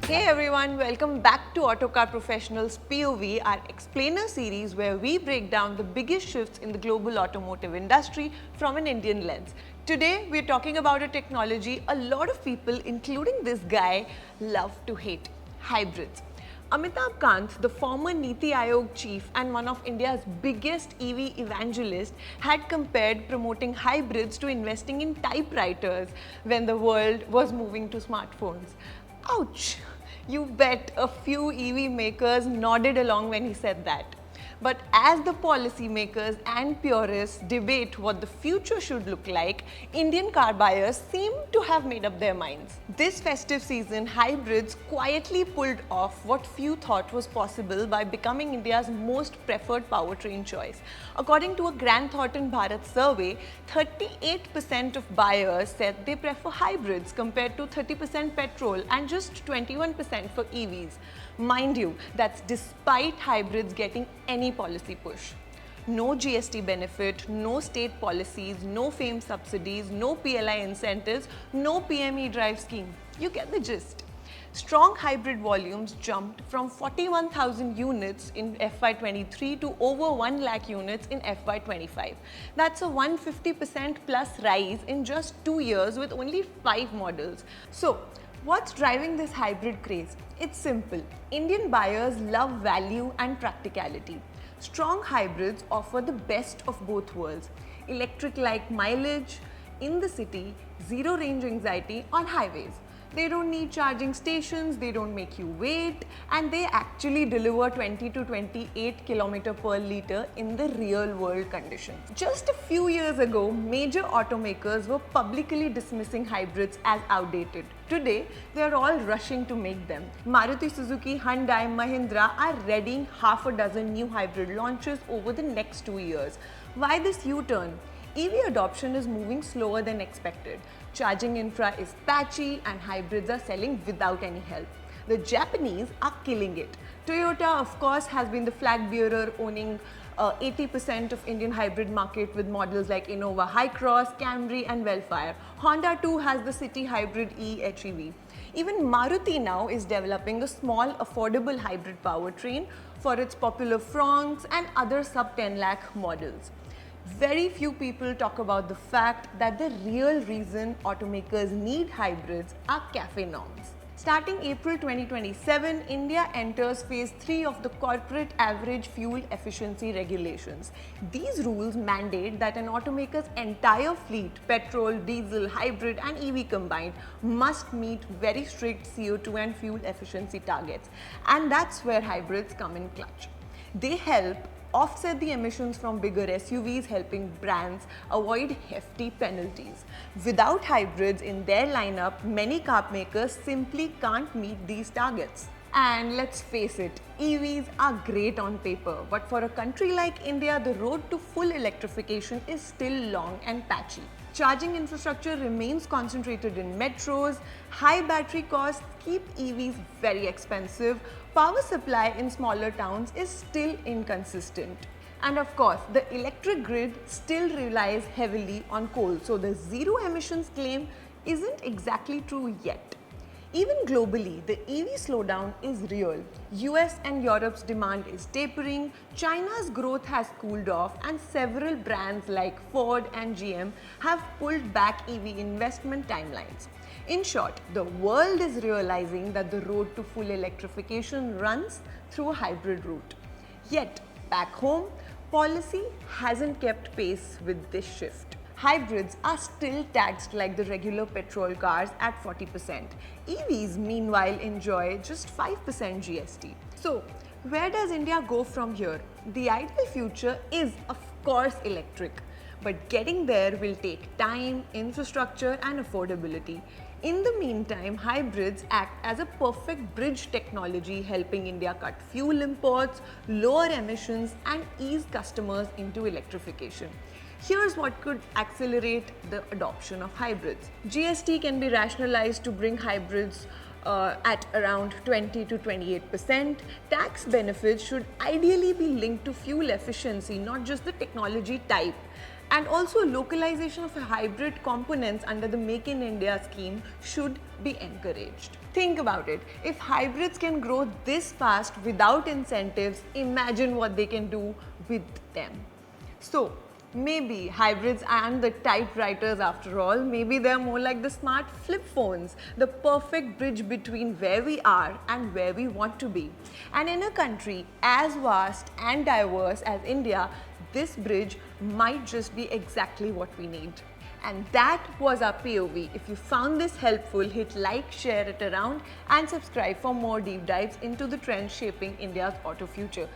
Hey everyone, welcome back to Autocar Professional's POV, our explainer series where we break down the biggest shifts in the global automotive industry from an Indian lens. Today, we're talking about a technology a lot of people, including this guy, love to hate: hybrids. Amitabh Kant, the former Niti Aayog chief and one of India's biggest EV evangelists, had compared promoting hybrids to investing in typewriters when the world was moving to smartphones. Ouch! You bet a few EV makers nodded along when he said that. But as the policymakers and purists debate what the future should look like, Indian car buyers seem to have made up their minds. This festive season, hybrids quietly pulled off what few thought was possible by becoming India's most preferred powertrain choice. According to a Grant Thornton Bharat survey, 38% of buyers said they prefer hybrids compared to 30% petrol and just 21% for EVs. Mind you, that's despite hybrids getting any policy push. No GST benefit, no state policies, no FAME subsidies, no PLI incentives, no PME drive scheme. You get the gist. Strong hybrid volumes jumped from 41,000 units in FY23 to over 1 lakh units in FY25. That's a 150% plus rise in just 2 years with only 5 models. So, what's driving this hybrid craze? It's simple. Indian buyers love value and practicality. Strong hybrids offer the best of both worlds. Electric-like mileage in the city, zero range anxiety on highways. They don't need charging stations, they don't make you wait, and they actually deliver 20 to 28 km per litre in the real world condition. Just a few years ago, major automakers were publicly dismissing hybrids as outdated. Today, they are all rushing to make them. Maruti Suzuki, Hyundai, Mahindra are readying half a dozen new hybrid launches over the next 2 years. Why this U-turn? EV adoption is moving slower than expected. Charging infra is patchy and hybrids are selling without any help. The Japanese are killing it. Toyota, of course, has been the flag bearer, owning 80% of Indian hybrid market with models like Innova Hycross, Camry and Wellfire. Honda too has the city hybrid e-HEV. Even Maruti now is developing a small affordable hybrid powertrain for its popular Fronx and other sub 10 lakh models. Very few people talk about the fact that the real reason automakers need hybrids are CAFE norms. Starting April 2027, India enters phase 3 of the corporate average fuel efficiency regulations. These rules mandate that an automaker's entire fleet, petrol, diesel, hybrid and EV combined, must meet very strict CO2 and fuel efficiency targets. And that's where hybrids come in clutch. They help offset the emissions from bigger SUVs, helping brands avoid hefty penalties. Without hybrids in their lineup, many car makers simply can't meet these targets. And let's face it, EVs are great on paper, but for a country like India, the road to full electrification is still long and patchy. Charging infrastructure remains concentrated in metros, high battery costs keep EVs very expensive, power supply in smaller towns is still inconsistent. And of course, the electric grid still relies heavily on coal, so the zero emissions claim isn't exactly true yet. Even globally, the EV slowdown is real. US and Europe's demand is tapering, China's growth has cooled off, and several brands like Ford and GM have pulled back EV investment timelines. In short, the world is realizing that the road to full electrification runs through a hybrid route. Yet, back home, policy hasn't kept pace with this shift. Hybrids are still taxed like the regular petrol cars at 40%. EVs, meanwhile, enjoy just 5% GST. So, where does India go from here? The ideal future is, of course, electric. But getting there will take time, infrastructure, and affordability. In the meantime, hybrids act as a perfect bridge technology, helping India cut fuel imports, lower emissions, and ease customers into electrification. Here's what could accelerate the adoption of hybrids. GST can be rationalized to bring hybrids at around 20 to 28%. Tax benefits should ideally be linked to fuel efficiency, not just the technology type. And also localization of hybrid components under the Make in India scheme should be encouraged. Think about it. If hybrids can grow this fast without incentives, imagine what they can do with them. So maybe hybrids and the typewriters after all, maybe they're more like the smart flip phones, the perfect bridge between where we are and where we want to be. And in a country as vast and diverse as India, this bridge might just be exactly what we need. And that was our POV. If you found this helpful, hit like, share it around and subscribe for more deep dives into the trends shaping India's auto future.